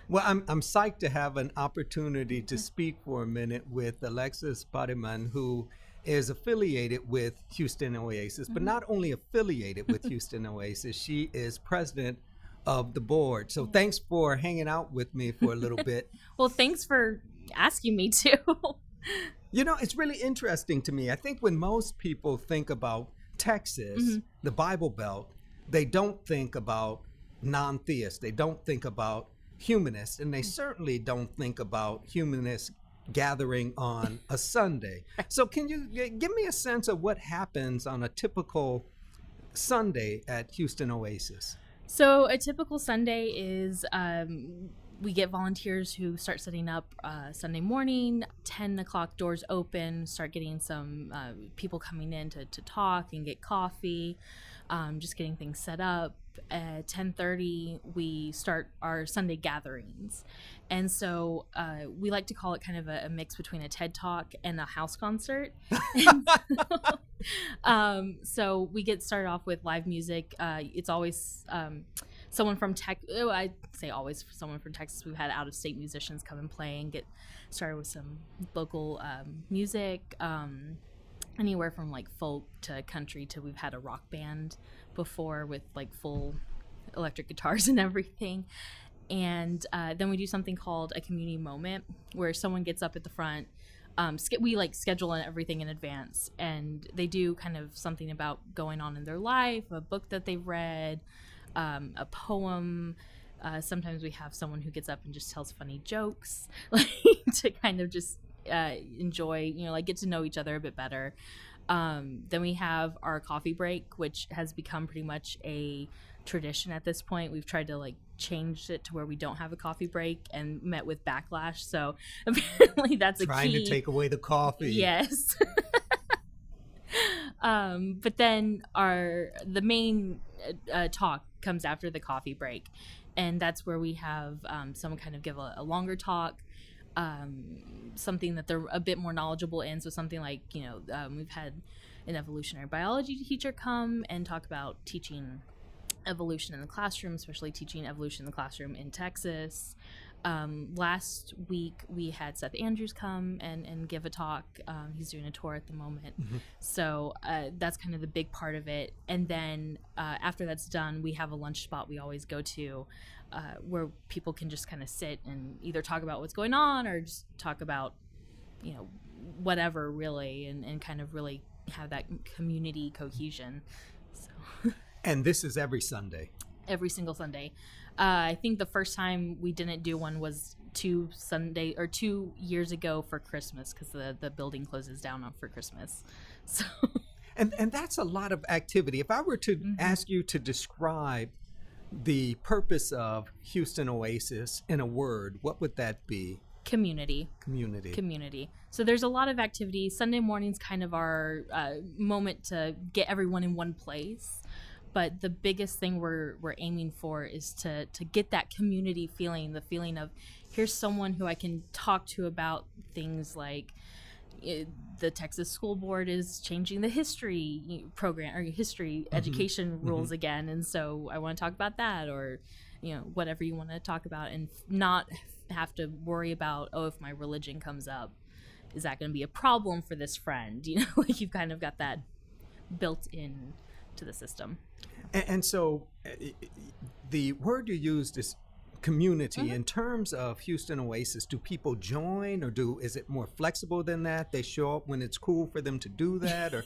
Well, I'm psyched to have an opportunity to speak for a minute with Alexis Bodiman, who is affiliated with Houston Oasis, but not only affiliated with Houston Oasis, she is president of the board. So thanks for hanging out with me for a little bit. Well, thanks for asking me to. You know, it's really interesting to me. I think when most people think about Texas, the Bible Belt, they don't think about non-theists. They don't think about humanists, and they certainly don't think about humanists gathering on a Sunday. So can you give me a sense of what happens on a typical Sunday at Houston Oasis? So a typical Sunday is we get volunteers who start setting up Sunday morning, 10 o'clock doors open, start getting some people coming in to talk and get coffee, just getting things set up. At 10:30, we start our Sunday gatherings. And so we like to call it kind of a mix between a TED Talk and a house concert. So we get started off with live music. It's always someone from I say always someone from Texas. We've had out-of-state musicians come and play and get started with some local music. Anywhere from like folk to country to we've had a rock band before with like full electric guitars and everything. And then we do something called a community moment where someone gets up at the front. We like schedule everything in advance, and they do kind of something about going on in their life, a book that they've read, a poem. Sometimes we have someone who gets up and just tells funny jokes, like to kind of just enjoy, like get to know each other a bit better. Then we have our coffee break, which has become pretty much a tradition at this point. We've tried to like change it to where we don't have a coffee break and met with backlash. So apparently that's a Trying key. to take away the coffee. Yes. But then the main talk comes after the coffee break, and that's where we have someone kind of give a longer talk, something that they're a bit more knowledgeable in. So something like, we've had an evolutionary biology teacher come and talk about teaching evolution in the classroom, especially teaching evolution in the classroom in Texas. Last week we had Seth Andrews come and give a talk. He's doing a tour at the moment. So that's kind of the big part of it. And then after that's done, we have a lunch spot we always go to where people can just kind of sit and either talk about what's going on or just talk about, whatever really, and kind of really have that community cohesion. So. And this is every Sunday? Every single Sunday. I think the first time we didn't do one was 2 years ago for Christmas, because the building closes down for Christmas. So, and that's a lot of activity. If I were to ask you to describe the purpose of Houston Oasis in a word, what would that be? Community. So there's a lot of activity. Sunday morning's kind of our moment to get everyone in one place. But the biggest thing we're aiming for is to get that community feeling, the feeling of here's someone who I can talk to about things like the Texas School Board is changing the history program or history education rules again. And so I want to talk about that, or, whatever you want to talk about, and not have to worry about, if my religion comes up, is that going to be a problem for this friend? Like you've kind of got that built in to the system. And so the word you used is community. In terms of Houston Oasis, do people join, or is it more flexible than that? They show up when it's cool for them to do that, or?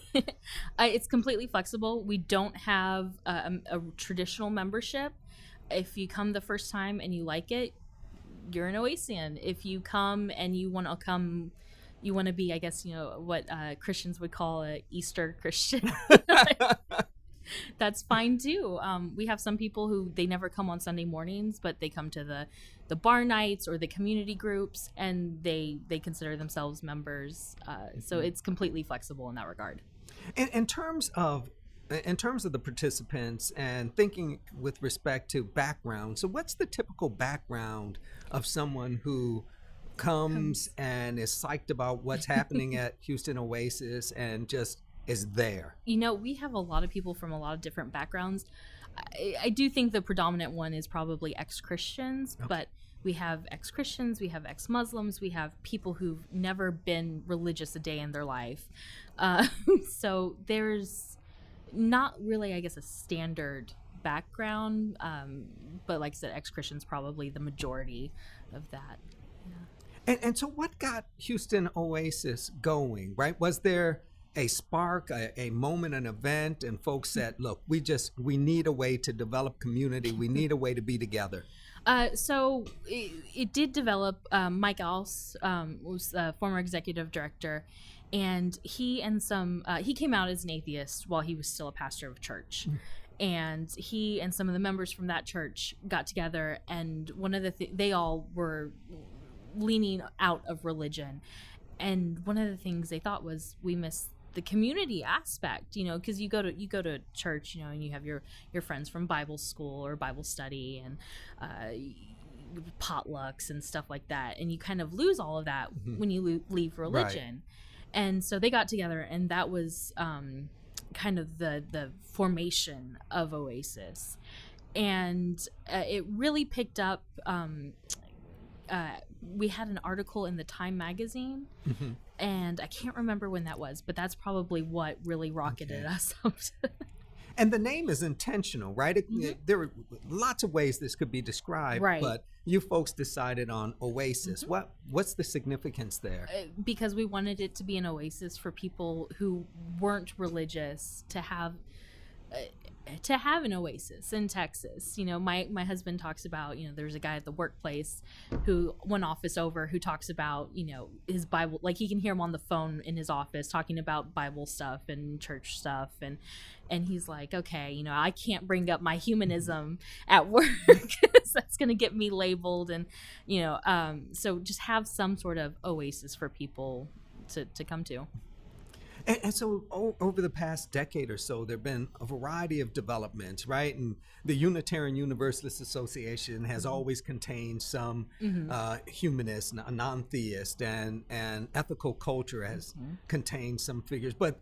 It's completely flexible. We don't have a traditional membership. If you come the first time and you like it, you're an Oasian. If you come and you want to be, I guess, what Christians would call a Easter Christian. That's fine too. We have some people who they never come on Sunday mornings, but they come to the bar nights or the community groups, and they consider themselves members. So it's completely flexible in that regard. In terms of the participants and thinking with respect to background, so what's the typical background of someone who comes and is psyched about what's happening at Houston Oasis and just is there? We have a lot of people from a lot of different backgrounds. I do think the predominant one is probably ex-Christians, but we have ex-Christians, we have ex-Muslims, we have people who've never been religious a day in their life. So there's not really, I guess, a standard background, but like I said, ex-Christians probably the majority of that. And so what got Houston Oasis going, right? Was there a spark, a moment, an event, and folks said, look, we need a way to develop community. We need a way to be together. So it did develop. Mike Alls was a former executive director, and he came out as an atheist while he was still a pastor of a church. And he and some of the members from that church got together, and one of they all were leaning out of religion, and one of the things they thought was, we miss the community aspect, because you go to church, and you have your friends from Bible school or Bible study and potlucks and stuff like that, and you kind of lose all of that when you leave religion. Right. And so they got together, and that was kind of the formation of Oasis, and it really picked up. We had an article in the Time magazine, and I can't remember when that was, but that's probably what really rocketed us up. And the name is intentional, right? There are lots of ways this could be described, right. But you folks decided on Oasis. What's the significance there? Because we wanted it to be an oasis for people who weren't religious to have an oasis in Texas. My husband talks about, there's a guy at the workplace who, one office over, who talks about, his Bible, like he can hear him on the phone in his office talking about Bible stuff and church stuff. And he's like, okay, I can't bring up my humanism at work because that's going to get me labeled. And, so just have some sort of oasis for people to come to. And so over the past decade or so, there have been a variety of developments, right? And the Unitarian Universalist Association has always contained some humanists, non-theist, and ethical culture has contained some figures. But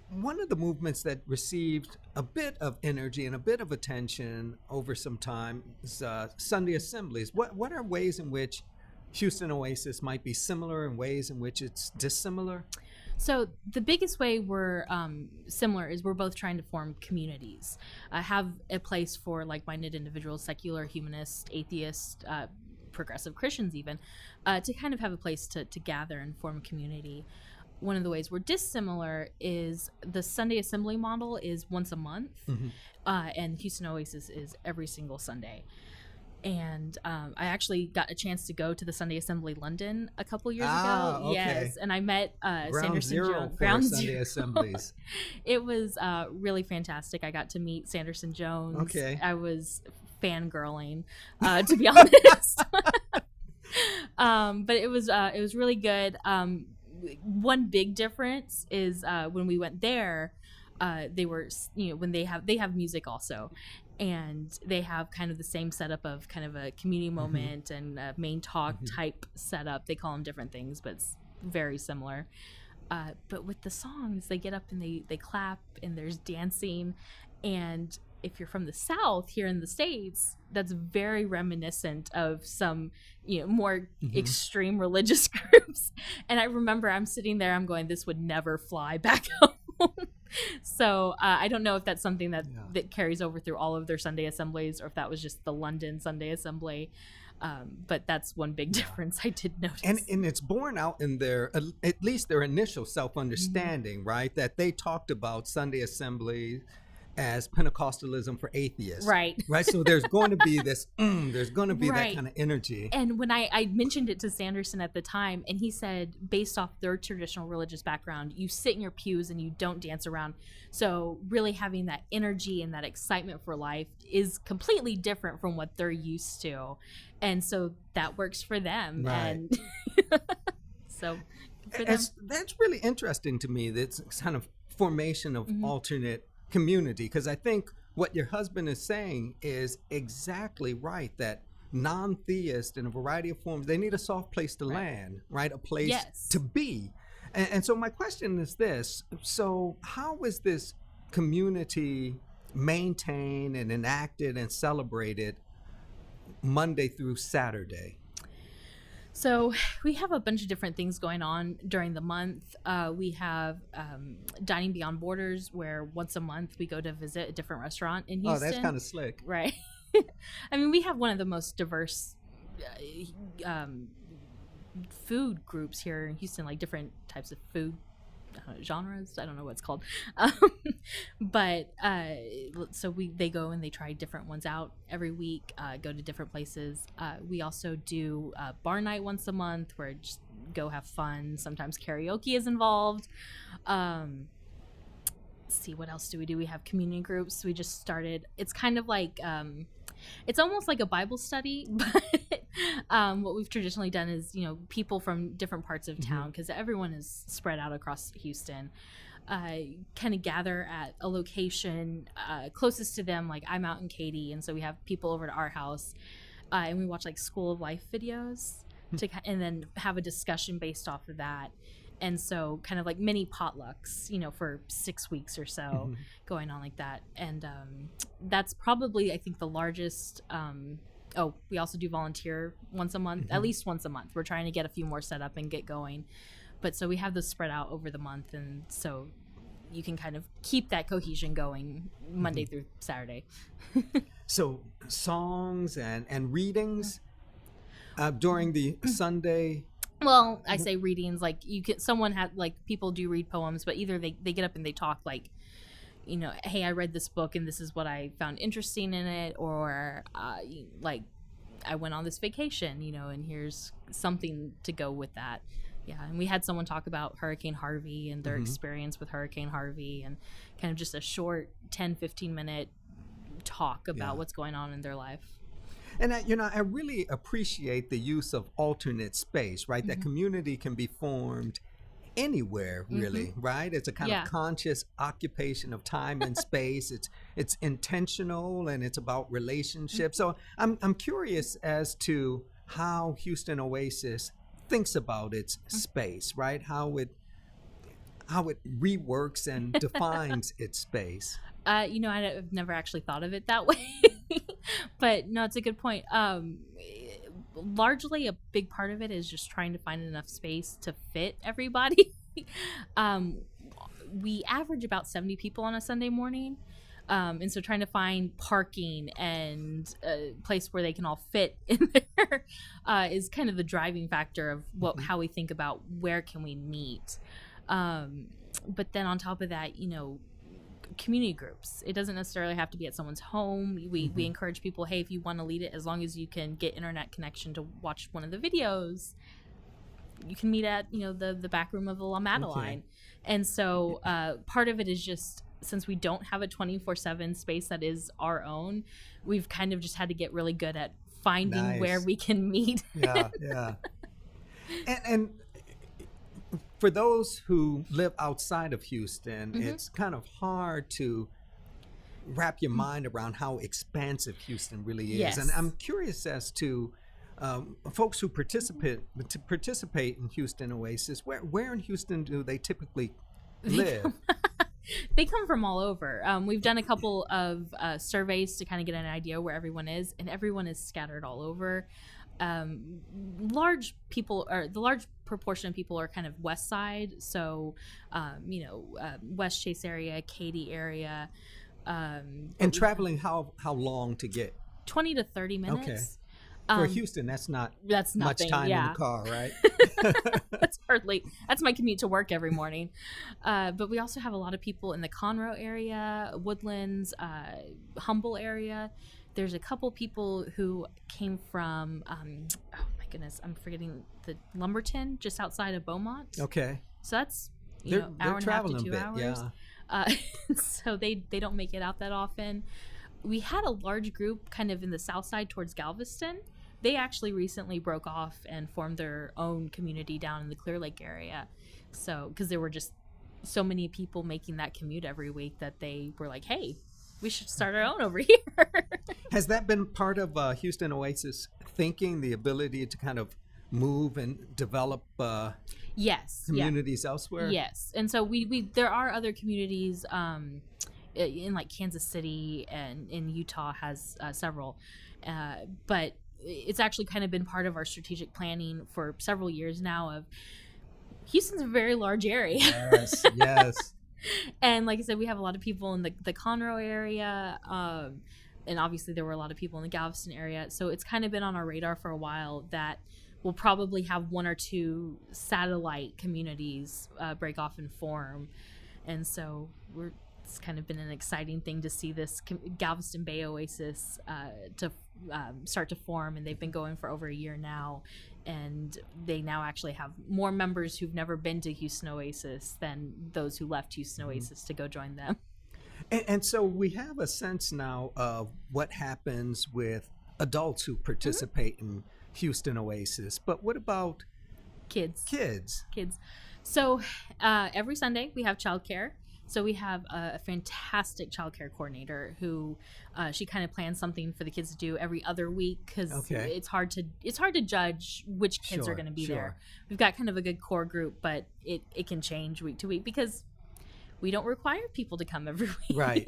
one of the movements that received a bit of energy and a bit of attention over some time is Sunday Assemblies. What are ways in which Houston Oasis might be similar and ways in which it's dissimilar? So the biggest way we're similar is we're both trying to form communities, have a place for like-minded individuals, secular, humanist, atheist, progressive Christians even, to kind of have a place to gather and form a community. One of the ways we're dissimilar is the Sunday Assembly model is once a month, and Houston Oasis is every single Sunday. And I actually got a chance to go to the Sunday Assembly London a couple years ago. Okay. Yes, and I met Sanderson Jones. Ground Sunday Assemblies. It was really fantastic. I got to meet Sanderson Jones. Okay. I was fangirling, to be honest. But it was really good. One big difference is when we went there, they were, when they have music also. And they have kind of the same setup of kind of a community moment and a main talk type setup. They call them different things, but it's very similar. But with the songs, they get up and they clap and there's dancing. And if you're from the South here in the States, that's very reminiscent of some, more extreme religious groups. And I remember I'm sitting there, I'm going, this would never fly back home. So I don't know if that's something that carries over through all of their Sunday assemblies, or if that was just the London Sunday Assembly. But that's one big difference I did notice. And it's borne out in their, at least their initial self-understanding, right? That they talked about Sunday Assembly as Pentecostalism for atheists. Right. So there's going to be this, there's going to be that kind of energy. And when I mentioned it to Sanderson at the time, and he said, based off their traditional religious background, you sit in your pews and you don't dance around. So really having that energy and that excitement for life is completely different from what they're used to. And so that works for them. Right. And so for them. That's really interesting to me. That's kind of formation of alternate community, because I think what your husband is saying is exactly right, that non-theists in a variety of forms, they need a soft place to land, right? A place to be. And so my question is this: so how is this community maintained and enacted and celebrated Monday through Saturday? So we have a bunch of different things going on during the month. We have Dining Beyond Borders, where once a month we go to visit a different restaurant in Houston. Oh, that's kind of slick. Right. I mean, we have one of the most diverse food groups here in Houston, like different types of food genres. I don't know what it's called. But so they go and they try different ones out every week, go to different places. We also do bar night once a month where just go have fun. Sometimes karaoke is involved. Let's see, what else do? We have communion groups. We just started. It's kind of like it's almost like a Bible study, but what we've traditionally done is, people from different parts of town, because everyone is spread out across Houston, kind of gather at a location closest to them. Like I'm out in Katy, and so we have people over to our house, and we watch like School of Life videos and then have a discussion based off of that. And so kind of like mini potlucks, for 6 weeks or so going on like that. And that's probably, I think, the largest. We also do volunteer once a month, at least once a month. We're trying to get a few more set up and get going. But so we have those spread out over the month. And so you can kind of keep that cohesion going Monday through Saturday. So songs and readings during the Sunday. Well, I say readings, like people do read poems, but either they get up and they talk like, hey, I read this book and this is what I found interesting in it, or like I went on this vacation, and here's something to go with that. Yeah, and we had someone talk about Hurricane Harvey and their experience with Hurricane Harvey, and kind of just a short 10-15 minute talk about what's going on in their life. And I really appreciate the use of alternate space, right? That community can be formed anywhere, really, right? It's a kind of conscious occupation of time and space. It's intentional, and it's about relationships. So I'm curious as to how Houston Oasis thinks about its space, right? How it reworks and defines its space. I've never actually thought of it that way. But no, it's a good point. Largely a big part of it is just trying to find enough space to fit everybody. We average about 70 people on a Sunday morning. And so trying to find parking and a place where they can all fit in there is kind of the driving factor of how we think about where can we meet. But then on top of that, community groups. It doesn't necessarily have to be at someone's home. We encourage people, hey, if you want to lead it, as long as you can get internet connection to watch one of the videos, you can meet at the back room of the La Madeline. And so part of it is just, since we don't have a 24/7 space that is our own, we've kind of just had to get really good at finding where we can meet. Yeah. And for those who live outside of Houston, it's kind of hard to wrap your mind around how expansive Houston really is. Yes. And I'm curious as to folks who participate in Houston Oasis. Where in Houston do they typically live? They come from all over. We've done a couple of surveys to kind of get an idea where everyone is, and everyone is scattered all over. The large proportion of people are kind of west side, so West Chase area, Katy area, and traveling how long to get? 20 to 30 minutes. Okay. For Houston, that's nothing, much time in the car, right? That's my commute to work every morning. But we also have a lot of people in the Conroe area, Woodlands, Humble area. There's a couple people who came from, oh my goodness, I'm forgetting the Lumberton, just outside of Beaumont. Okay. So that's they're hour and a half to 2 bit, hours. Yeah. So they don't make it out that often. We had a large group kind of in the south side towards Galveston. They actually recently broke off and formed their own community down in the Clear Lake area. So, because there were just so many people making that commute every week that they were like, hey, we should start our own over here. Has that been part of Houston Oasis thinking, the ability to kind of move and develop communities elsewhere? Yes. And so we there are other communities in like Kansas City, and in Utah has several. But it's actually kind of been part of our strategic planning for several years now. Of Houston's a very large area. Yes, yes. And like I said, we have a lot of people in the Conroe area, and obviously there were a lot of people in the Galveston area. So it's kind of been on our radar for a while that we'll probably have one or two satellite communities break off and form. And so it's kind of been an exciting thing to see this Galveston Bay Oasis to start to form. And they've been going for over a year now. And they now actually have more members who've never been to Houston Oasis than those who left Houston Oasis to go join them. And so we have a sense now of what happens with adults who participate in Houston Oasis. But what about Kids. Kids. So every Sunday we have childcare. So we have a fantastic childcare coordinator who she kind of plans something for the kids to do every other week because it's hard to judge which kids are going to be there. We've got kind of a good core group, but it can change week to week because we don't require people to come every week. Right.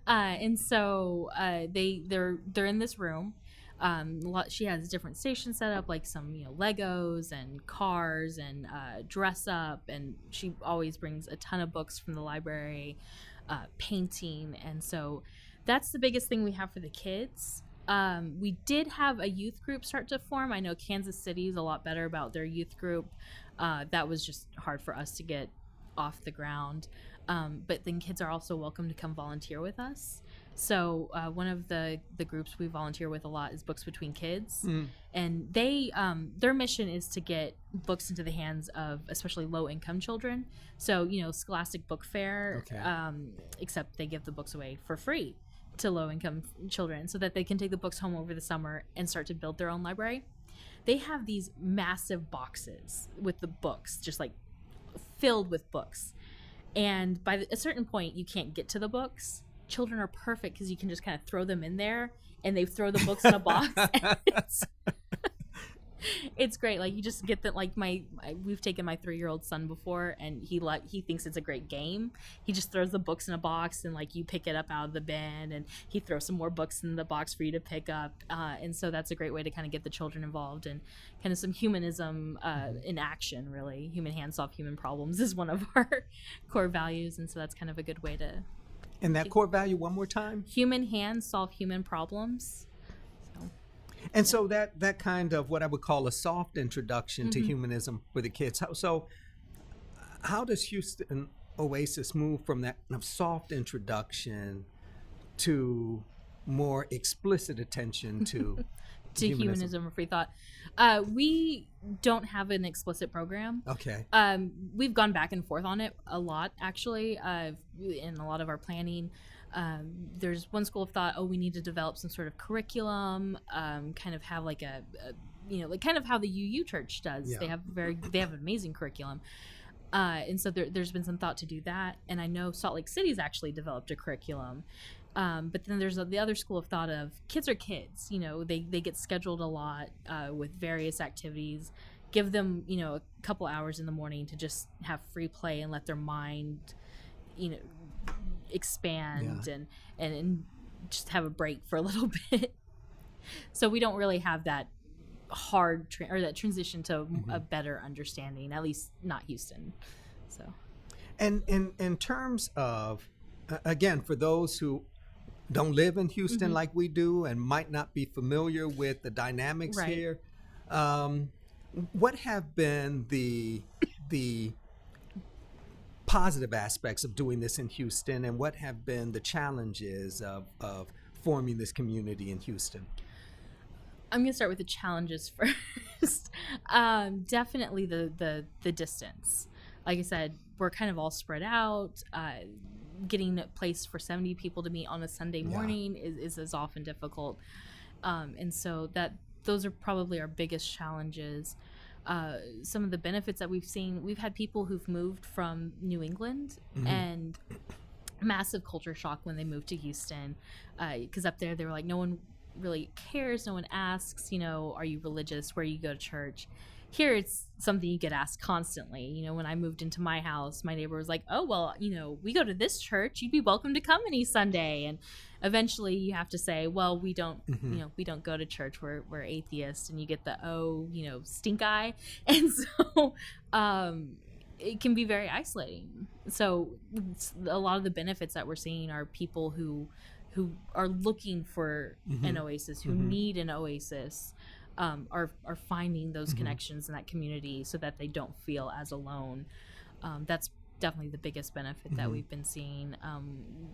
And so they're in this room. She has different stations set up, like some Legos and cars and dress up, and she always brings a ton of books from the library, painting, and so that's the biggest thing we have for the kids. We did have a youth group start to form. I know Kansas City is a lot better about their youth group. That was just hard for us to get off the ground, but then kids are also welcome to come volunteer with us. So one of the groups we volunteer with a lot is Books Between Kids, and they their mission is to get books into the hands of especially low-income children. So Scholastic Book Fair, except they give the books away for free to low-income children so that they can take the books home over the summer and start to build their own library. They have these massive boxes with the books, just like filled with books, and by a certain point you can't get to the books. Children are perfect because you can just kind of throw them in there and they throw the books in a box. It's great. Like you just get that. Like we've taken my 3-year-old son before, and he thinks it's a great game. He just throws the books in a box, and like you pick it up out of the bin, and he throws some more books in the box for you to pick up. And so that's a great way to kind of get the children involved and kind of some humanism in action. Really, human hands solve human problems is one of our core values, and so that's kind of a good way to. And that core value one more time? Human hands solve human problems. And so that kind of what I would call a soft introduction to humanism for the kids. How does Houston Oasis move from that kind of soft introduction to more explicit attention to humanism or free thought? We don't have an explicit program. Okay. We've gone back and forth on it a lot, actually, in a lot of our planning. There's one school of thought, we need to develop some sort of curriculum, kind of have like like kind of how the UU Church does. Yeah. They have an amazing curriculum. And so there's been some thought to do that. And I know Salt Lake City's actually developed a curriculum. But then there's the other school of thought of kids are kids. They get scheduled a lot with various activities. Give them, a couple hours in the morning to just have free play and let their mind, expand and just have a break for a little bit. So we don't really have that hard that transition to a better understanding, at least not Houston. So, and in terms of again, for those who don't live in Houston like we do and might not be familiar with the dynamics here, what have been the positive aspects of doing this in Houston, and what have been the challenges of forming this community in Houston? I'm going to start with the challenges first. Definitely the distance. Like I said, we're kind of all spread out. Getting a place for 70 people to meet on a Sunday morning is often difficult. And so those are probably our biggest challenges. Some of the benefits that we've seen, we've had people who've moved from New England and massive culture shock when they moved to Houston, because up there they were like, no one really cares. No one asks, are you religious? Where you go to church? Here, it's something you get asked constantly. When I moved into my house, my neighbor was like, "Oh, well, we go to this church. You'd be welcome to come any Sunday." And eventually, you have to say, "Well, we don't, we don't go to church. We're atheists." And you get the stink eye, and so it can be very isolating. So a lot of the benefits that we're seeing are people who are looking for an oasis, who need an oasis. Are finding those connections in that community so that they don't feel as alone. That's definitely the biggest benefit that we've been seeing.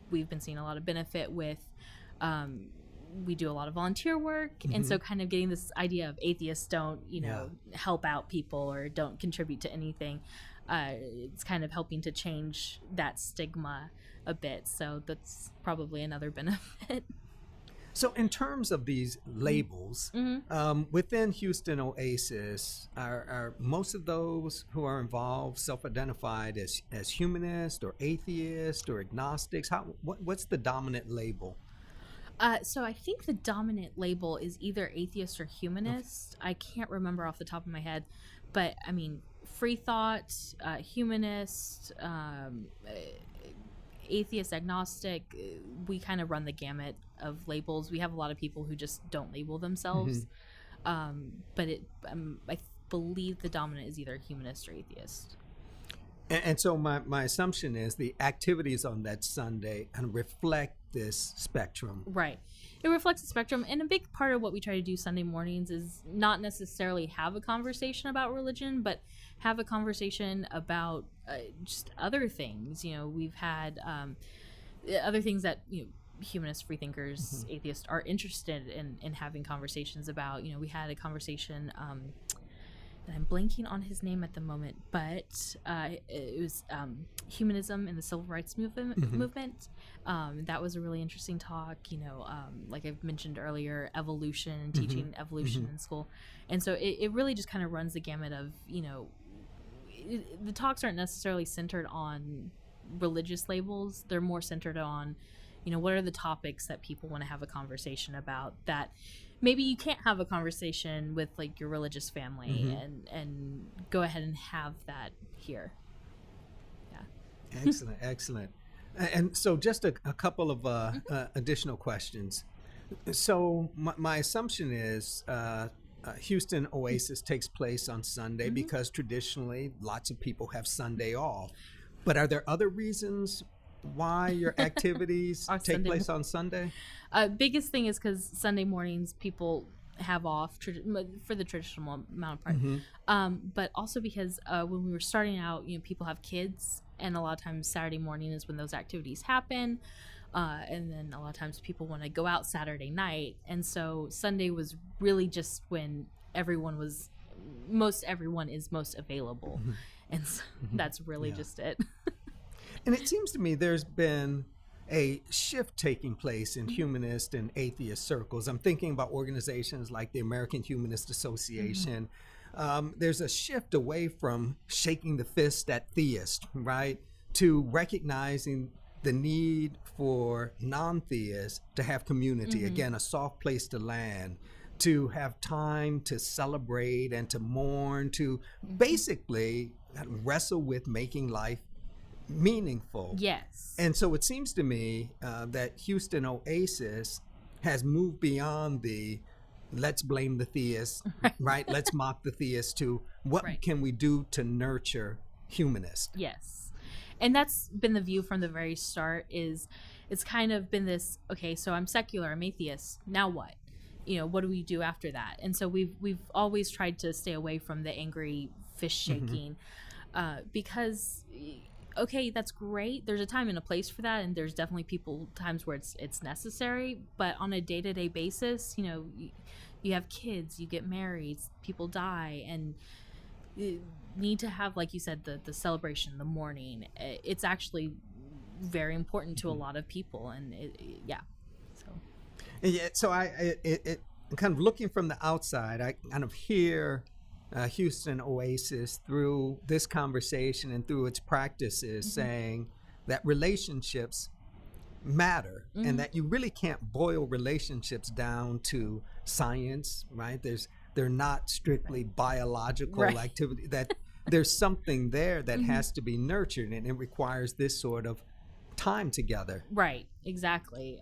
We've been seeing a lot of benefit with, we do a lot of volunteer work. And so kind of getting this idea of atheists don't, help out people or don't contribute to anything. It's kind of helping to change that stigma a bit. So that's probably another benefit. So in terms of these labels, within Houston Oasis, are most of those who are involved self-identified as humanist or atheist or agnostics? What's the dominant label? So I think the dominant label is either atheist or humanist. Okay. I can't remember off the top of my head, but I mean, free thought, humanist, atheist, agnostic, we kind of run the gamut of labels. We have a lot of people who just don't label themselves, but I believe the dominant is either humanist or atheist. And so my assumption is the activities on that Sunday kind of reflect this spectrum. Right. It reflects the spectrum. And a big part of what we try to do Sunday mornings is not necessarily have a conversation about religion, but have a conversation about just other things. We've had other things that, humanists, freethinkers, atheists are interested in having conversations about. We had a conversation, and I'm blanking on his name at the moment, but it was humanism in the civil rights movement. That was a really interesting talk. Like I've mentioned earlier, evolution and teaching evolution in school, and so it really just kind of runs the gamut of the talks aren't necessarily centered on religious labels. They're more centered on what are the topics that people want to have a conversation about that maybe you can't have a conversation with like your religious family and go ahead and have that here. Yeah. Excellent. And so just a couple of additional questions. So my assumption is Houston Oasis takes place on Sunday because traditionally lots of people have Sunday off. But are there other reasons why your activities take place on Sunday? Biggest thing is because Sunday mornings people have off for the traditional amount of part. But also because when we were starting out, people have kids, and a lot of times Saturday morning is when those activities happen. And then a lot of times people want to go out Saturday night. And so Sunday was really just when everyone is most available. And so that's really just it. And it seems to me there's been a shift taking place in humanist and atheist circles. I'm thinking about organizations like the American Humanist Association. There's a shift away from shaking the fist at theists, right, to recognizing the need for non-theists to have community. Again, a soft place to land, to have time to celebrate and to mourn, to basically wrestle with making life meaningful. Yes. And so it seems to me that Houston Oasis has moved beyond the let's blame the theists, right? Let's mock the theists to what can we do to nurture humanists? Yes. And that's been the view from the very start. Is it's kind of been this, okay, so I'm secular, I'm atheist, now what? What do we do after that? And so we've always tried to stay away from the angry fist shaking because okay, that's great. There's a time and a place for that, and there's definitely times where it's necessary. But on a day-to-day basis, you have kids, you get married, people die, and you need to have, like you said, the celebration, the mourning. It's actually very important to a lot of people, and So it kind of looking from the outside, I kind of hear Houston Oasis through this conversation and through its practices saying that relationships matter, and that you really can't boil relationships down to science, right? They're not strictly biological activity, that there's something there that has to be nurtured, and it requires this sort of time together. Right, exactly.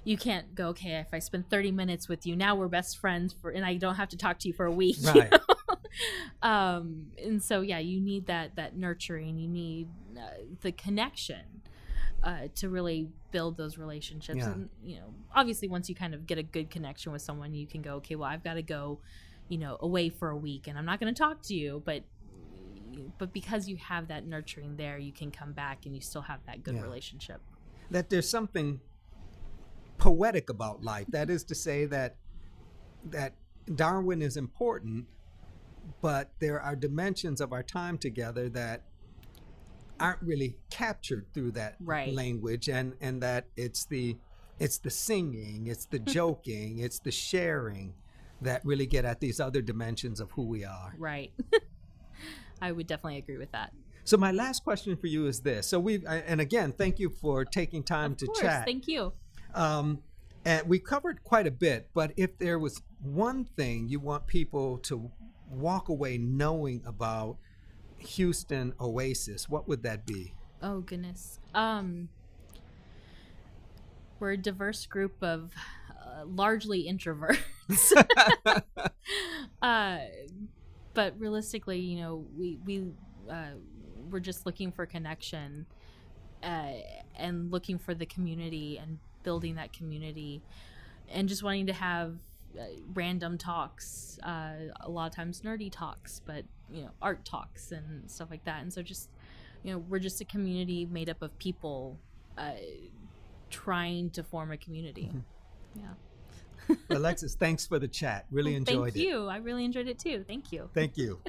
You can't go, okay, if I spend 30 minutes with you, now we're best friends and I don't have to talk to you for a week. Right. You know? And so, yeah, you need that nurturing. You need the connection to really build those relationships. Yeah. And, you know, obviously once you kind of get a good connection with someone, you can go, okay, well, I've got to go, you know, away for a week and I'm not going to talk to you. But because you have that nurturing there, you can come back and you still have that good relationship. That there's something poetic about life. That is to say that Darwin is important, but there are dimensions of our time together that aren't really captured through that language, and that it's the singing, it's the joking, it's the sharing that really get at these other dimensions of who we are. Right. I would definitely agree with that. So my last question for you is this. So and again, thank you for taking time to chat. Thank you. And we covered quite a bit, but if there was one thing you want people to walk away knowing about Houston Oasis, what would that be? Oh, goodness. We're a diverse group of largely introverts. But realistically, you know, we're just looking for connection and looking for the community and building that community and just wanting to have random talks, a lot of times nerdy talks, but, you know, art talks and stuff like that. And so just, you know, we're just a community made up of people trying to form a community. Yeah. Alexis, thanks for the chat. Really enjoyed it. Thank you. I really enjoyed it too. Thank you. Thank you.